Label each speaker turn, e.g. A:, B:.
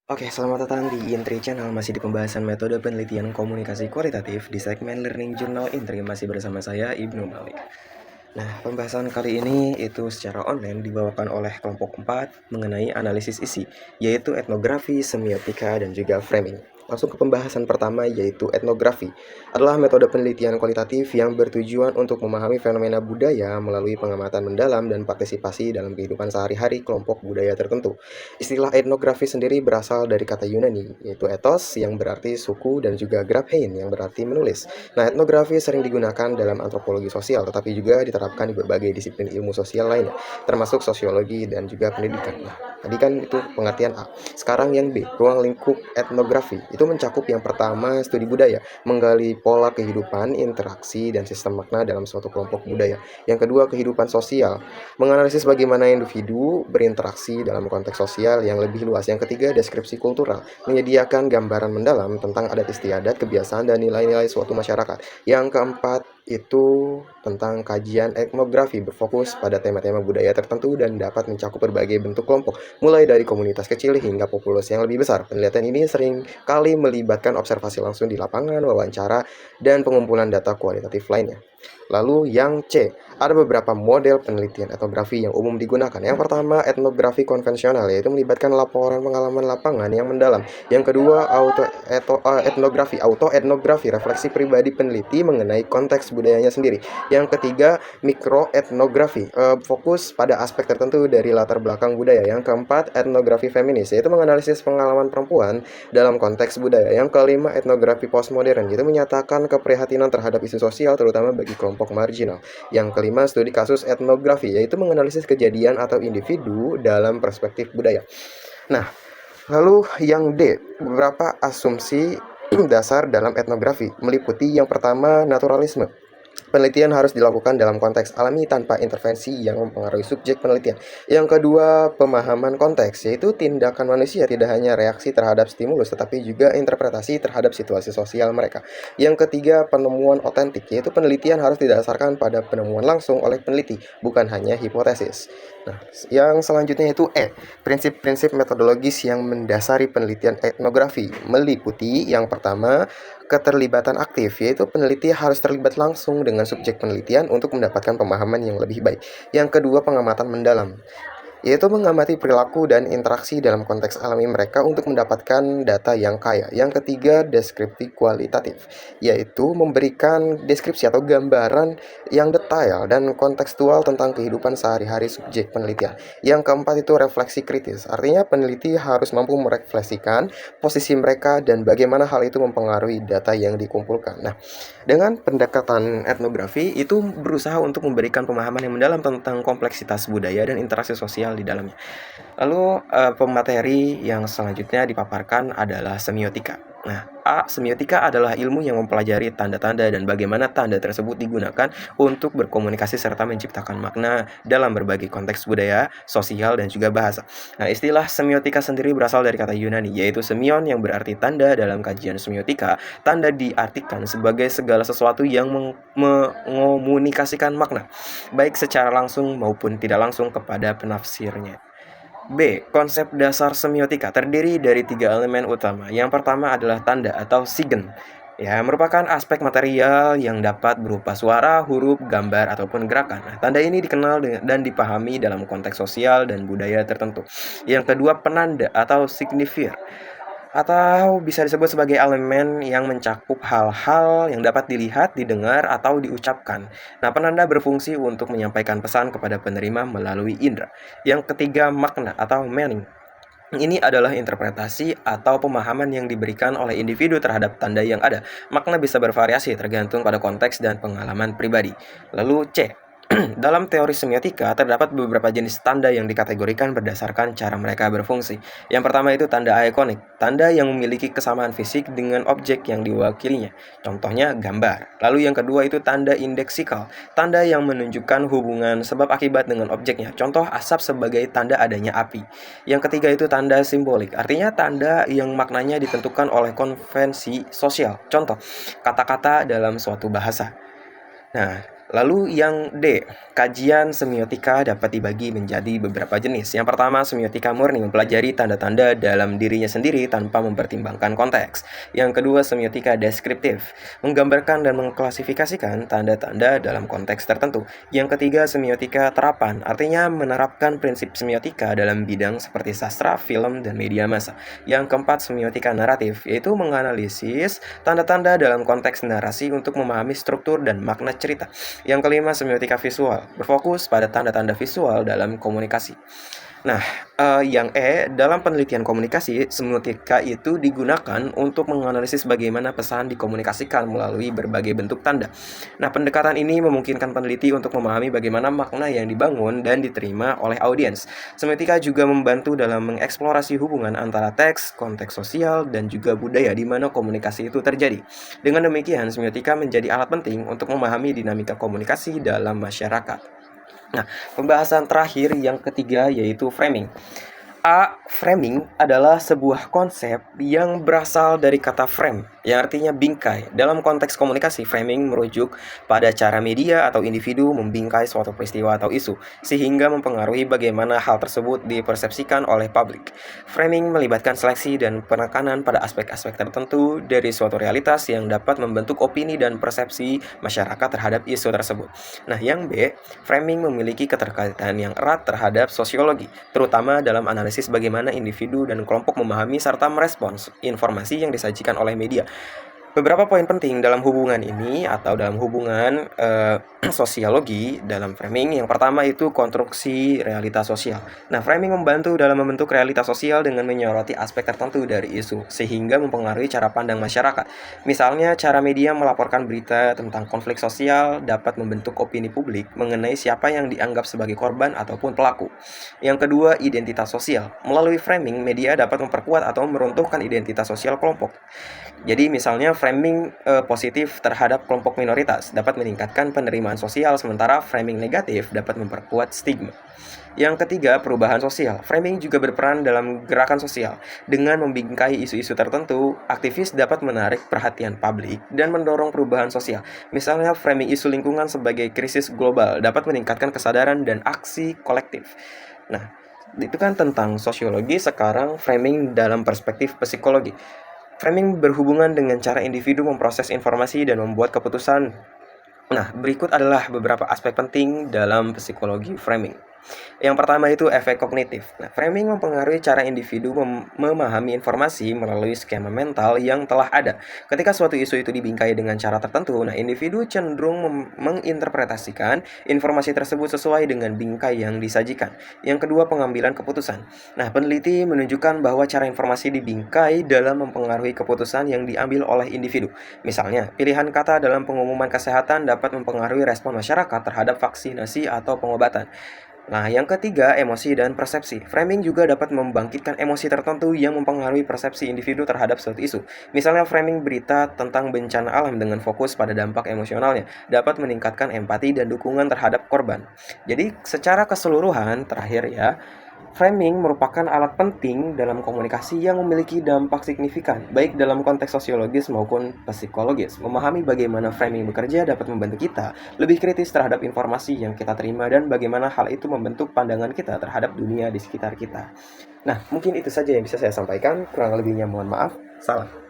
A: Oke, selamat datang di Intri Channel. Masih di pembahasan metode penelitian komunikasi kualitatif di segmen Learning Journal Intri. Masih bersama saya, Ibnu Malik. Nah, pembahasan kali ini itu secara online dibawakan oleh kelompok 4 mengenai analisis isi, yaitu etnografi, semiotika, dan juga framing. Langsung ke pembahasan pertama, yaitu etnografi. Adalah metode penelitian kualitatif yang bertujuan untuk memahami fenomena budaya melalui pengamatan mendalam dan partisipasi dalam kehidupan sehari-hari kelompok budaya tertentu. Istilah etnografi sendiri berasal dari kata Yunani, yaitu ethos yang berarti suku dan juga graphein yang berarti menulis. Nah, etnografi sering digunakan dalam antropologi sosial, tetapi juga diterapkan di berbagai disiplin ilmu sosial lainnya, termasuk sosiologi dan juga pendidikan. Nah, tadi kan itu pengertian A. Sekarang yang B, ruang lingkup etnografi. Itu mencakup yang pertama, studi budaya, menggali pola kehidupan, interaksi, dan sistem makna dalam suatu kelompok budaya. Yang kedua, kehidupan sosial, menganalisis bagaimana individu berinteraksi dalam konteks sosial yang lebih luas. Yang ketiga, deskripsi kultural, menyediakan gambaran mendalam tentang adat istiadat, kebiasaan, dan nilai-nilai suatu masyarakat. Yang keempat, itu tentang kajian etnografi, berfokus pada tema-tema budaya tertentu dan dapat mencakup berbagai bentuk kelompok, mulai dari komunitas kecil hingga populasi yang lebih besar. Penelitian ini sering kali melibatkan observasi langsung di lapangan, wawancara, dan pengumpulan data kualitatif lainnya. Lalu yang C, ada beberapa model penelitian etnografi yang umum digunakan. Yang pertama, etnografi konvensional, yaitu melibatkan laporan pengalaman lapangan yang mendalam. Yang kedua, autoetnografi, refleksi pribadi peneliti mengenai konteks budayanya sendiri. Yang ketiga, mikroetnografi, fokus pada aspek tertentu dari latar belakang budaya. Yang keempat, etnografi feminis, yaitu menganalisis pengalaman perempuan dalam konteks budaya. Yang kelima, etnografi postmodern, yaitu menyatakan keprihatinan terhadap isu sosial terutama bagi kelompok marginal. Yang kelima, studi kasus etnografi, yaitu menganalisis kejadian atau individu dalam perspektif budaya. Nah, lalu yang D, beberapa asumsi dasar dalam etnografi meliputi yang pertama, naturalisme. Penelitian harus dilakukan dalam konteks alami tanpa intervensi yang mempengaruhi subjek penelitian. Yang kedua, pemahaman konteks, yaitu tindakan manusia tidak hanya reaksi terhadap stimulus, tetapi juga interpretasi terhadap situasi sosial mereka. Yang ketiga, penemuan otentik, yaitu penelitian harus didasarkan pada penemuan langsung oleh peneliti, bukan hanya hipotesis. Nah, yang selanjutnya itu E, prinsip-prinsip metodologis yang mendasari penelitian etnografi, meliputi yang pertama, keterlibatan aktif, yaitu peneliti harus terlibat langsung dengan subjek penelitian untuk mendapatkan pemahaman yang lebih baik. Yang kedua, pengamatan mendalam, yaitu mengamati perilaku dan interaksi dalam konteks alami mereka untuk mendapatkan data yang kaya. Yang ketiga, deskripsi kualitatif, yaitu memberikan deskripsi atau gambaran yang detail dan kontekstual tentang kehidupan sehari-hari subjek penelitian. Yang keempat itu refleksi kritis, artinya peneliti harus mampu merefleksikan posisi mereka dan bagaimana hal itu mempengaruhi data yang dikumpulkan. Nah, dengan pendekatan etnografi itu berusaha untuk memberikan pemahaman yang mendalam tentang kompleksitas budaya dan interaksi sosial di dalamnya. Lalu pemateri yang selanjutnya dipaparkan adalah semiotika. Nah, A, semiotika adalah ilmu yang mempelajari tanda-tanda dan bagaimana tanda tersebut digunakan untuk berkomunikasi serta menciptakan makna dalam berbagai konteks budaya, sosial, dan juga bahasa. Nah, istilah semiotika sendiri berasal dari kata Yunani, yaitu semion yang berarti tanda. Dalam kajian semiotika, tanda diartikan sebagai segala sesuatu yang mengomunikasikan makna, baik secara langsung maupun tidak langsung kepada penafsirnya. B. Konsep dasar semiotika terdiri dari 3 elemen utama. Yang pertama adalah tanda atau sigen. Ya, merupakan aspek material yang dapat berupa suara, huruf, gambar, ataupun gerakan. Nah, tanda ini dikenal dan dipahami dalam konteks sosial dan budaya tertentu. Yang kedua, penanda atau signifier, atau bisa disebut sebagai elemen yang mencakup hal-hal yang dapat dilihat, didengar, atau diucapkan. Nah, penanda berfungsi untuk menyampaikan pesan kepada penerima melalui indera. Yang ketiga, makna atau meaning. Ini adalah interpretasi atau pemahaman yang diberikan oleh individu terhadap tanda yang ada. Makna bisa bervariasi tergantung pada konteks dan pengalaman pribadi. Lalu C. Dalam teori semiotika, terdapat beberapa jenis tanda yang dikategorikan berdasarkan cara mereka berfungsi. Yang pertama itu tanda ikonik, tanda yang memiliki kesamaan fisik dengan objek yang diwakilinya. Contohnya gambar. Lalu yang kedua itu tanda indeksikal, tanda yang menunjukkan hubungan sebab akibat dengan objeknya. Contoh asap sebagai tanda adanya api. Yang ketiga itu tanda simbolik, artinya tanda yang maknanya ditentukan oleh konvensi sosial. Contoh, kata-kata dalam suatu bahasa. Nah, Lalu yang D, kajian semiotika dapat dibagi menjadi beberapa jenis. Yang pertama, semiotika murni mempelajari tanda-tanda dalam dirinya sendiri tanpa mempertimbangkan konteks. Yang kedua, semiotika deskriptif, menggambarkan dan mengklasifikasikan tanda-tanda dalam konteks tertentu. Yang ketiga, semiotika terapan, artinya menerapkan prinsip semiotika dalam bidang seperti sastra, film, dan media massa. Yang keempat, semiotika naratif, yaitu menganalisis tanda-tanda dalam konteks narasi untuk memahami struktur dan makna cerita. Yang kelima, semiotika visual, berfokus pada tanda-tanda visual dalam komunikasi. Nah, yang E, dalam penelitian komunikasi, semiotika itu digunakan untuk menganalisis bagaimana pesan dikomunikasikan melalui berbagai bentuk tanda. Nah, pendekatan ini memungkinkan peneliti untuk memahami bagaimana makna yang dibangun dan diterima oleh audiens. Semiotika juga membantu dalam mengeksplorasi hubungan antara teks, konteks sosial, dan juga budaya di mana komunikasi itu terjadi. Dengan demikian, semiotika menjadi alat penting untuk memahami dinamika komunikasi dalam masyarakat. Nah, pembahasan terakhir yang ketiga yaitu framing. Framing adalah sebuah konsep yang berasal dari kata frame, yang artinya bingkai. Dalam konteks komunikasi, framing merujuk pada cara media atau individu membingkai suatu peristiwa atau isu, sehingga mempengaruhi bagaimana hal tersebut dipersepsikan oleh publik. Framing melibatkan seleksi dan penekanan pada aspek-aspek tertentu dari suatu realitas yang dapat membentuk opini dan persepsi masyarakat terhadap isu tersebut. Nah, yang B, framing memiliki keterkaitan yang erat terhadap sosiologi, terutama dalam analisis bagaimana individu dan kelompok memahami serta merespons informasi yang disajikan oleh media. Beberapa poin penting dalam hubungan ini atau dalam hubungan sosiologi dalam framing. Yang pertama itu konstruksi realitas sosial. Nah, framing membantu dalam membentuk realitas sosial dengan menyoroti aspek tertentu dari isu, sehingga mempengaruhi cara pandang masyarakat. Misalnya, cara media melaporkan berita tentang konflik sosial dapat membentuk opini publik mengenai siapa yang dianggap sebagai korban ataupun pelaku. Yang kedua, identitas sosial. Melalui framing, media dapat memperkuat atau meruntuhkan identitas sosial kelompok. Jadi misalnya framing positif terhadap kelompok minoritas dapat meningkatkan penerimaan sosial, sementara framing negatif dapat memperkuat stigma. Yang ketiga, perubahan sosial. Framing juga berperan dalam gerakan sosial. Dengan membingkai isu-isu tertentu, aktivis dapat menarik perhatian publik dan mendorong perubahan sosial. Misalnya, framing isu lingkungan sebagai krisis global dapat meningkatkan kesadaran dan aksi kolektif. Nah, itu kan tentang sosiologi. Sekarang framing dalam perspektif psikologi. Framing berhubungan dengan cara individu memproses informasi dan membuat keputusan. Nah, berikut adalah beberapa aspek penting dalam psikologi framing. Yang pertama itu efek kognitif. Nah, framing mempengaruhi cara individu memahami informasi melalui skema mental yang telah ada. Ketika suatu isu itu dibingkai dengan cara tertentu, nah individu cenderung menginterpretasikan informasi tersebut sesuai dengan bingkai yang disajikan. Yang kedua, pengambilan keputusan. Nah, peneliti menunjukkan bahwa cara informasi dibingkai dalam mempengaruhi keputusan yang diambil oleh individu. Misalnya, pilihan kata dalam pengumuman kesehatan dapat mempengaruhi respon masyarakat terhadap vaksinasi atau pengobatan. Nah, yang ketiga, emosi dan persepsi. Framing juga dapat membangkitkan emosi tertentu yang mempengaruhi persepsi individu terhadap suatu isu. Misalnya, framing berita tentang bencana alam dengan fokus pada dampak emosionalnya dapat meningkatkan empati dan dukungan terhadap korban. Jadi, secara keseluruhan, terakhir ya, framing merupakan alat penting dalam komunikasi yang memiliki dampak signifikan, baik dalam konteks sosiologis maupun psikologis. Memahami bagaimana framing bekerja dapat membantu kita lebih kritis terhadap informasi yang kita terima dan bagaimana hal itu membentuk pandangan kita terhadap dunia di sekitar kita. Nah, mungkin itu saja yang bisa saya sampaikan. Kurang lebihnya mohon maaf. Salam.